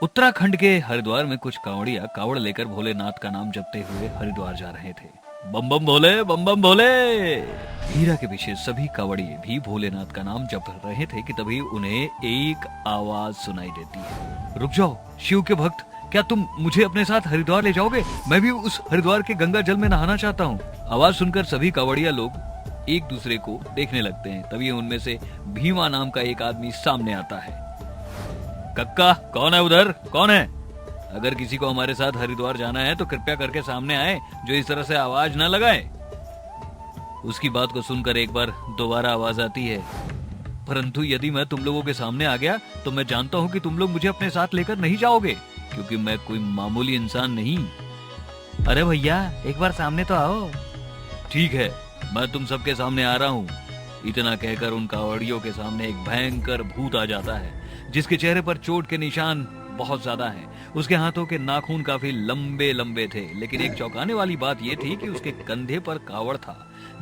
उत्तराखंड के हरिद्वार में कुछ कांवड़िया कावड़ लेकर भोलेनाथ का नाम जपते हुए हरिद्वार जा रहे थे। बम बम भोले, बम बम भोले। हीरा के पीछे सभी कावड़िए भी भोलेनाथ का नाम जप रहे थे कि तभी उन्हें एक आवाज सुनाई देती है। रुक जाओ शिव के भक्त, क्या तुम मुझे अपने साथ हरिद्वार ले जाओगे? मैं भी उस हरिद्वार के गंगा जल में नहाना चाहता हूँ। आवाज सुनकर सभी कावड़िया लोग एक दूसरे को देखने लगते हैं। तभी उनमें से भीमा नाम का एक आदमी सामने आता है। कक्का, कौन है उधर? कौन है? अगर किसी को हमारे साथ हरिद्वार जाना है तो कृपया करके सामने आए, जो इस तरह से आवाज ना लगाए। उसकी बात को सुनकर एक बार दोबारा आवाज आती है, परंतु यदि मैं तुम लोगों के सामने आ गया तो मैं जानता हूँ कि तुम लोग मुझे अपने साथ लेकर नहीं जाओगे, क्योंकि मैं कोई मामूली इंसान नहीं। अरे भैया एक बार सामने तो आओ। ठीक है, मैं तुम सबके सामने आ रहा हूँ। इतना कहकर उन कावड़ियों के सामने एक भयंकर भूत आ जाता है, जिसके चेहरे पर चोट के निशान बहुत ज्यादा हैं। उसके हाथों के नाखून काफी लंबे लंबे थे, लेकिन एक चौंकाने वाली बात यह थी कि उसके कंधे पर कावड़ था।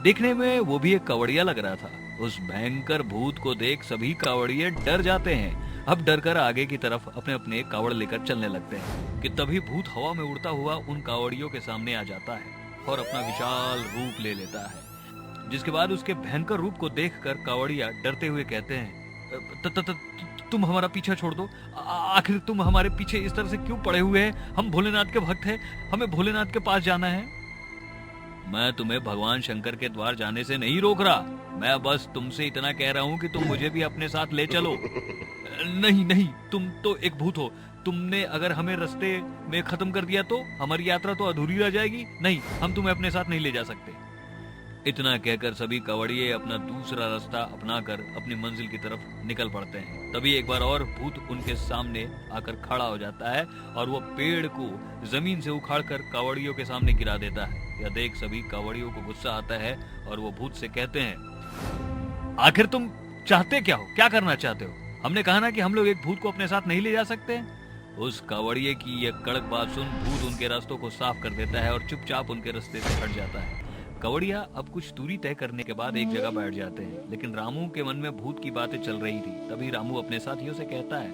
देखने में वो भी एक कावड़िया लग रहा था। उस भयंकर भूत को देख सभी कावड़िए डर जाते हैं। अब डरकर आगे की तरफ अपने अपने कावड़ लेकर चलने लगते हैं कि तभी भूत हवा में उड़ता हुआ उन कावड़ियों के सामने आ जाता है और अपना विशाल रूप ले लेता है। जिसके बाद उसके भयंकर रूप को देखकर कावड़िया डरते हुए कहते हैं, तुम हमारा पीछा छोड़ दो। आखिर तुम हमारे पीछे इस तरह से क्यों पड़े हुए हैं? हम भोलेनाथ के भक्त हैं, हमें भोलेनाथ के पास जाना है। मैं तुम्हें भगवान शंकर के द्वार जाने से नहीं रोक रहा, मैं बस तुमसे इतना कह रहा हूँ कि तुम मुझे भी अपने साथ ले चलो। नहीं नहीं, तुम तो एक भूत हो। तुमने अगर हमें रास्ते में खत्म कर दिया तो हमारी यात्रा तो अधूरी रह जाएगी। नहीं, हम तुम्हें अपने साथ नहीं ले जा सकते। इतना कहकर सभी कावड़िए अपना दूसरा रास्ता अपनाकर अपनी मंजिल की तरफ निकल पड़ते हैं। तभी एक बार और भूत उनके सामने आकर खड़ा हो जाता है और वो पेड़ को जमीन से उखाड़कर कावड़ियों के सामने गिरा देता है। यह देख सभी कावड़ियों को गुस्सा आता है और वो भूत से कहते हैं, आखिर तुम चाहते क्या हो? क्या करना चाहते हो? हमने कहा ना कि हम लोग एक भूत को अपने साथ नहीं ले जा सकते। उस कावड़िए की यह कड़क बात सुन भूत उनके रास्तों को साफ कर देता है और चुपचाप उनके रास्ते से हट जाता है। कावड़िया अब कुछ दूरी तय करने के बाद एक जगह बैठ जाते हैं, लेकिन रामू के मन में भूत की बातें चल रही थी। तभी रामू अपने साथियों से कहता है,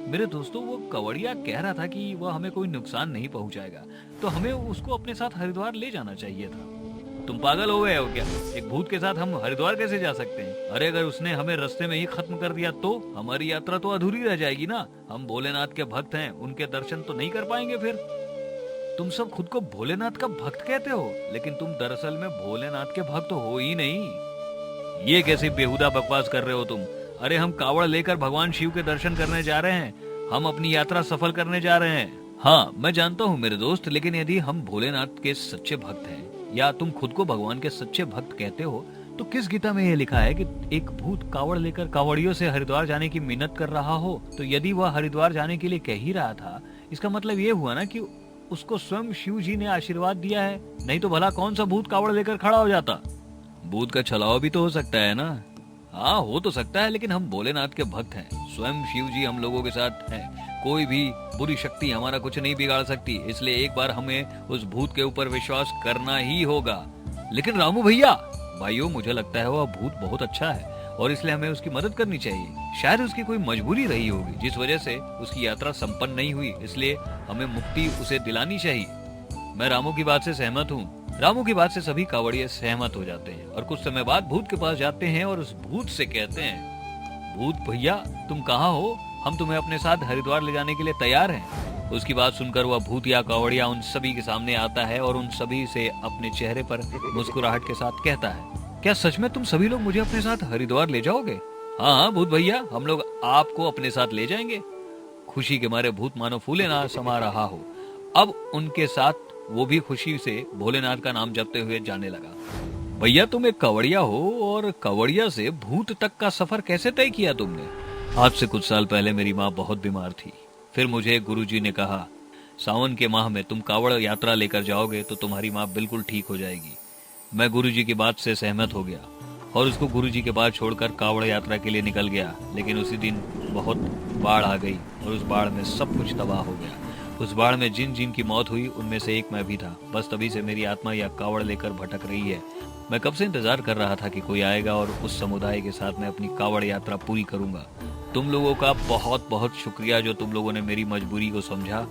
मेरे दोस्तों, वो कावड़िया कह रहा था कि वह हमें कोई नुकसान नहीं पहुंचाएगा, तो हमें उसको अपने साथ हरिद्वार ले जाना चाहिए था। तुम पागल हो गए हो क्या? एक भूत के साथ हम हरिद्वार कैसे जा सकते हैं? अरे अगर उसने हमें रास्ते में ही खत्म कर दिया तो हमारी यात्रा तो अधूरी रह जाएगी ना। हम भोलेनाथ के भक्त हैं, उनके दर्शन तो नहीं कर पाएंगे फिर। तुम सब खुद को भोलेनाथ का भक्त कहते हो, लेकिन तुम दरअसल में भोलेनाथ के भक्त हो ही नहीं। ये कैसी बेहुदा बकवास कर रहे हो तुम? अरे हम कावड़ लेकर भगवान शिव के दर्शन करने जा रहे हैं, हम अपनी यात्रा सफल करने जा रहे हैं। हाँ मैं जानता हूँ मेरे दोस्त, लेकिन यदि हम भोलेनाथ के सच्चे भक्त हैं या तुम खुद को भगवान के सच्चे भक्त कहते हो, तो किस गीता में यह लिखा है कि एक भूत कावड़ लेकर कावड़ियों से हरिद्वार जाने की मिन्नत कर रहा हो? तो यदि वह हरिद्वार जाने के लिए कह ही रहा था, इसका मतलब ये हुआ ना कि उसको स्वयं शिव जी ने आशीर्वाद दिया है, नहीं तो भला कौन सा भूत कावड़ लेकर खड़ा हो जाता? भूत का छलावा भी तो हो सकता है ना। हाँ हो तो सकता है, लेकिन हम भोलेनाथ के भक्त हैं, स्वयं शिव जी हम लोगों के साथ हैं। कोई भी बुरी शक्ति हमारा कुछ नहीं बिगाड़ सकती, इसलिए एक बार हमें उस भूत के ऊपर विश्वास करना ही होगा। लेकिन रामू भैया, भाइयों मुझे लगता है वह भूत बहुत अच्छा है और इसलिए हमें उसकी मदद करनी चाहिए। शायद उसकी कोई मजबूरी रही होगी जिस वजह से उसकी यात्रा संपन्न नहीं हुई, इसलिए हमें मुक्ति उसे दिलानी चाहिए। मैं रामू की बात से सहमत हूँ। रामू की बात से सभी कावड़िए सहमत हो जाते हैं और कुछ समय बाद भूत के पास जाते हैं और उस भूत से कहते हैं, भूत भैया तुम कहाँ हो? हम तुम्हें अपने साथ हरिद्वार ले जाने के लिए तैयार हैं। उसकी बात सुनकर वह भूत या कावड़िया उन सभी के सामने आता है और उन सभी से अपने चेहरे पर मुस्कुराहट के साथ कहता है, क्या सच में तुम सभी लोग मुझे अपने साथ हरिद्वार ले जाओगे? हाँ हाँ भूत भैया, हम लोग आपको अपने साथ ले जाएंगे। खुशी के मारे भूत मानो फूले ना समा रहा हो। अब उनके साथ वो भी खुशी से भोलेनाथ का नाम जपते हुए जाने लगा। भैया तुम एक कावड़िया हो और कावड़िया से भूत तक का सफर कैसे तय किया तुमने? आज से कुछ साल पहले मेरी माँ बहुत बीमार थी। फिर मुझे गुरुजी ने कहा, सावन के माह में तुम कावड़ यात्रा लेकर जाओगे तो तुम्हारी माँ बिल्कुल ठीक हो जाएगी। मैं गुरुजी की बात से सहमत हो गया और उसको गुरुजी के पास छोड़कर कावड़ यात्रा के लिए निकल गया। लेकिन उसी दिन बहुत बाढ़ आ गई और उस बाढ़ में सब कुछ तबाह हो गया। उस बाढ़ में जिन जिन की मौत हुई उनमें से एक मैं भी था। बस तभी से मेरी आत्मा यह कावड़ लेकर भटक रही है। मैं कब से इंतजार कर रहा था कि कोई आएगा और उस समुदाय के साथ मैं अपनी कावड़ यात्रा पूरी करूंगा। तुम लोगों का बहुत बहुत शुक्रिया जो तुम लोगों ने मेरी मजबूरी को समझा।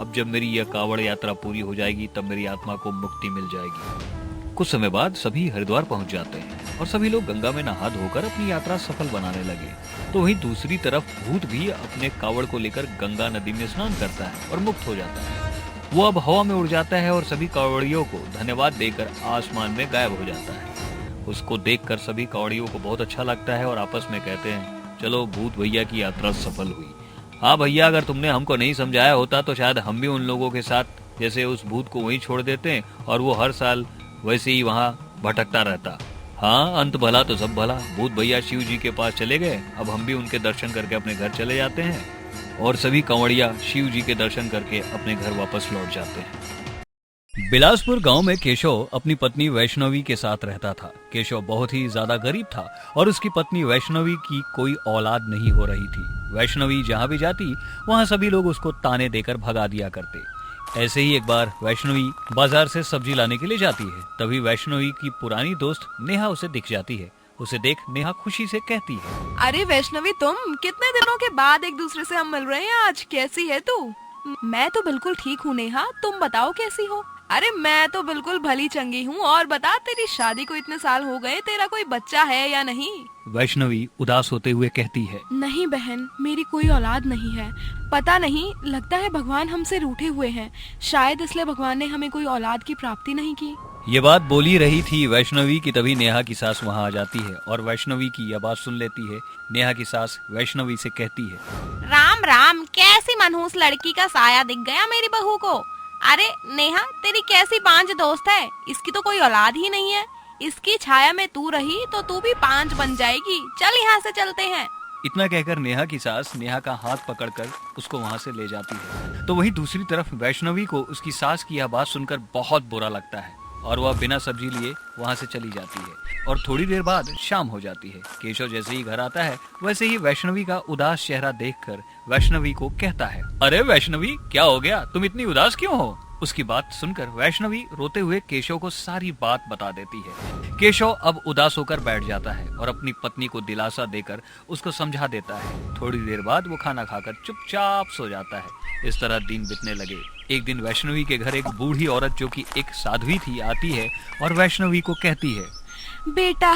अब जब मेरी यह कावड़ यात्रा पूरी हो जाएगी तब मेरी आत्मा को मुक्ति मिल जाएगी। कुछ समय बाद सभी हरिद्वार पहुंच जाते हैं और सभी लोग गंगा में नहा धोकर अपनी यात्रा सफल बनाने लगे। तो वहीं दूसरी तरफ भूत भी अपने कावड़ को लेकर गंगा नदी में स्नान करता है और मुक्त हो जाता है। वो अब हवा में उड़ जाता है और सभी कावड़ियों को धन्यवाद देकर आसमान में गायब हो जाता है। उसको देखकर सभी कावड़ियों को बहुत अच्छा लगता है और आपस में कहते हैं, चलो भूत भैया की यात्रा सफल हुई। हाँ भैया, अगर तुमने हमको नहीं समझाया होता तो शायद हम भी उन लोगों के साथ जैसे उस भूत को वहीं छोड़ देते और वो हर साल वैसे ही वहाँ भटकता रहता। हाँ, अंत भला तो सब भला। भूत भैया शिव जी के पास चले गए, अब हम भी उनके दर्शन करके अपने घर चले जाते हैं और सभी कंवड़िया शिव जी के दर्शन करके अपने घर वापस लौट जाते हैं। बिलासपुर गांव में केशव अपनी पत्नी वैष्णवी के साथ रहता था। केशव बहुत ही ज्यादा गरीब था और उसकी पत्नी वैष्णवी की कोई औलाद नहीं हो रही थी। वैष्णवी जहां भी जाती वहां सभी लोग उसको ताने देकर भगा दिया करते। ऐसे ही एक बार वैष्णवी बाजार से सब्जी लाने के लिए जाती है। तभी वैष्णवी की पुरानी दोस्त नेहा उसे दिख जाती है। उसे देख नेहा खुशी से कहती है, अरे वैष्णवी, तुम कितने दिनों के बाद एक दूसरे से हम मिल रहे हैं आज। कैसी है तू? मैं तो बिल्कुल ठीक हूँ नेहा, तुम बताओ कैसी हो? अरे मैं तो बिल्कुल भली चंगी हूँ। और बता, तेरी शादी को इतने साल हो गए, तेरा कोई बच्चा है या नहीं? वैष्णवी उदास होते हुए कहती है, नहीं बहन, मेरी कोई औलाद नहीं है। पता नहीं, लगता है भगवान हमसे रूठे हुए हैं। शायद इसलिए भगवान ने हमें कोई औलाद की प्राप्ति नहीं की। ये बात बोली रही थी वैष्णवी की तभी नेहा की सास वहाँ आ जाती है और वैष्णवी की यह बात सुन लेती है। नेहा की सास वैष्णवी से कहती है, राम राम, कैसी मनहूस लड़की का साया दिख गया मेरी बहू को। अरे नेहा, तेरी कैसी पांच दोस्त है, इसकी तो कोई औलाद ही नहीं है। इसकी छाया में तू रही तो तू भी पांच बन जाएगी। चल यहाँ से चलते हैं। इतना कहकर नेहा की सास नेहा का हाथ पकड़कर उसको वहाँ से ले जाती है। तो वहीं दूसरी तरफ वैष्णवी को उसकी सास की यह बात सुनकर बहुत बुरा लगता है और वह बिना सब्जी लिए वहाँ से चली जाती है। और थोड़ी देर बाद शाम हो जाती है। केशव जैसे ही घर आता है वैसे ही वैष्णवी का उदास चेहरा देखकर वैष्णवी को कहता है, अरे वैष्णवी, क्या हो गया? तुम इतनी उदास क्यों हो? उसकी बात सुनकर वैष्णवी रोते हुए केशव को सारी बात बता देती है। केशव अब उदास होकर बैठ जाता है और अपनी पत्नी को दिलासा देकर उसको समझा देता है। थोड़ी देर बाद वो खाना खाकर चुपचाप सो जाता है। इस तरह दिन बीतने लगे। एक दिन वैष्णवी के घर एक बूढ़ी औरत जो कि एक साध्वी थी आती है और वैष्णवी को कहती है, बेटा,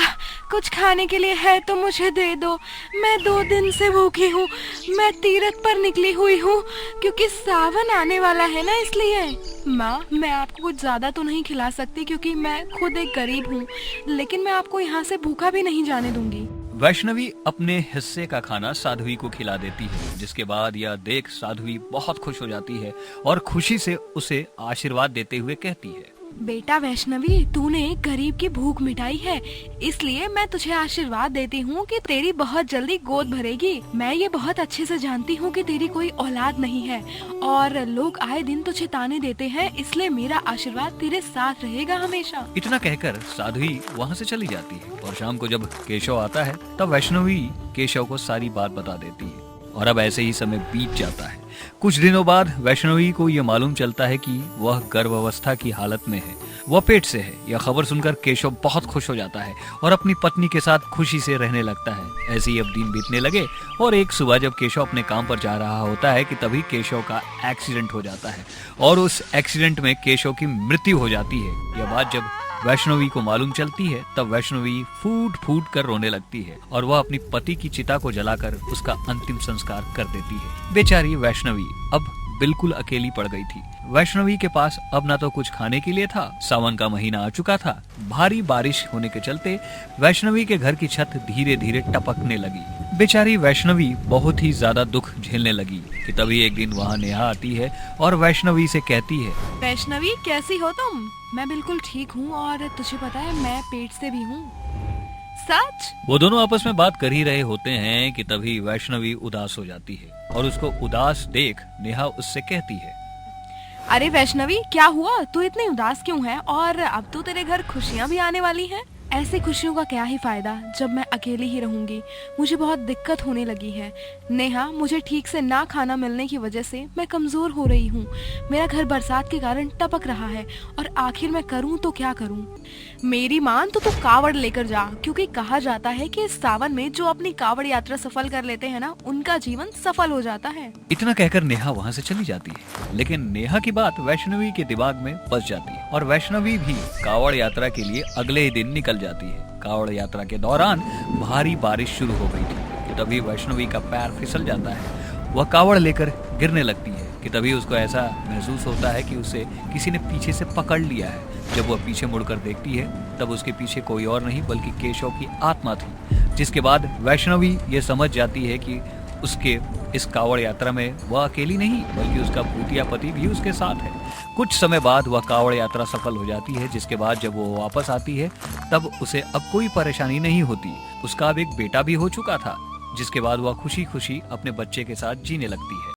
कुछ खाने के लिए है तो मुझे दे दो। मैं 2 दिन से भूखी हूँ। मैं तीरथ पर निकली हुई हूँ क्योंकि सावन आने वाला है ना, इसलिए। माँ, मैं आपको कुछ ज्यादा तो नहीं खिला सकती क्योंकि मैं खुद एक गरीब हूँ, लेकिन मैं आपको यहाँ से भूखा भी नहीं जाने दूंगी। वैष्णवी अपने हिस्से का खाना साध्वी को खिला देती है, जिसके बाद यह देख साध्वी बहुत खुश हो जाती है और खुशी से उसे आशीर्वाद देते हुए कहती है, बेटा वैष्णवी, तूने एक गरीब की भूख मिटाई है, इसलिए मैं तुझे आशीर्वाद देती हूँ कि तेरी बहुत जल्दी गोद भरेगी। मैं ये बहुत अच्छे से जानती हूँ कि तेरी कोई औलाद नहीं है और लोग आए दिन तुझे ताने देते हैं, इसलिए मेरा आशीर्वाद तेरे साथ रहेगा हमेशा। इतना कहकर साध्वी वहाँ से चली जाती है और शाम को जब केशव आता है तब वैष्णवी केशव को सारी बात बता देती है और अब ऐसे ही समय बीत जाता है। कुछ दिनों बाद वैष्णवी को यह मालूम चलता है कि वह गर्भावस्था की हालत में है, वह पेट से है। यह खबर सुनकर केशव बहुत खुश हो जाता है और अपनी पत्नी के साथ खुशी से रहने लगता है। ऐसे ही अब दिन बीतने लगे और एक सुबह जब केशव अपने काम पर जा रहा होता है कि तभी केशव का एक्सीडेंट हो जाता है और उस एक्सीडेंट में केशव की मृत्यु हो जाती है। यह बात जब वैष्णवी को मालूम चलती है तब वैष्णवी फूट फूट कर रोने लगती है और वह अपनी पति की चिता को जलाकर उसका अंतिम संस्कार कर देती है। बेचारी वैष्णवी अब बिल्कुल अकेली पड़ गई थी। वैष्णवी के पास अब ना तो कुछ खाने के लिए था, सावन का महीना आ चुका था। भारी बारिश होने के चलते वैष्णवी के घर की छत धीरे धीरे टपकने लगी। बेचारी वैष्णवी बहुत ही ज्यादा दुख झेलने लगी कि तभी एक दिन वहाँ नेहा आती है और वैष्णवी से कहती है, वैष्णवी, कैसी हो तुम? मैं बिल्कुल ठीक हूँ और तुझे पता है मैं पेट से भी हूँ। सच? वो दोनों आपस में बात कर ही रहे होते हैं कि तभी वैष्णवी उदास हो जाती है और उसको उदास देख नेहा उससे कहती है, अरे वैष्णवी, क्या हुआ? तू इतनी उदास क्यों है? और अब तो तेरे घर खुशियाँ भी आने वाली हैं। ऐसी खुशियों का क्या ही फायदा जब मैं अकेली ही रहूंगी। मुझे बहुत दिक्कत होने लगी है नेहा। मुझे ठीक से ना खाना मिलने की वजह से मैं कमजोर हो रही हूँ। मेरा घर बरसात के कारण टपक रहा है और आखिर मैं करूँ तो क्या करूँ। मेरी मान तो तू कावड़ लेकर जा, क्योंकि कहा जाता है कि इस सावन में जो अपनी कावड़ यात्रा सफल कर लेते हैं ना, उनका जीवन सफल हो जाता है। इतना कहकर नेहा वहाँ से चली जाती है, लेकिन नेहा की बात वैष्णवी के दिमाग में बस जाती है और वैष्णवी भी कावड़ यात्रा के लिए अगले ही दिन निकल जाती है। कावड़ यात्रा के दौरान भारी बारिश शुरू हो गई थी कि तभी वैष्णवी का पैर फिसल जाता है। वह कावड़ लेकर गिरने लगती है कि तभी उसको ऐसा महसूस होता है कि उसे किसी ने पीछे से पकड़ लिया है। जब वह पीछे मुड़कर देखती है तब उसके पीछे कोई और नहीं बल्कि केशव की आत्मा थी। जिसके बाद वैष्णवी ये समझ जाती है कि उसके इस कावड़ यात्रा में वह अकेली नहीं बल्कि उसका भूतिया पति भी उसके साथ है। कुछ समय बाद वह कावड़ यात्रा सफल हो जाती है, जिसके बाद जब वो वापस आती है तब उसे अब कोई परेशानी नहीं होती। उसका अब एक बेटा भी हो चुका था, जिसके बाद वह खुशी खुशी अपने बच्चे के साथ जीने लगती है।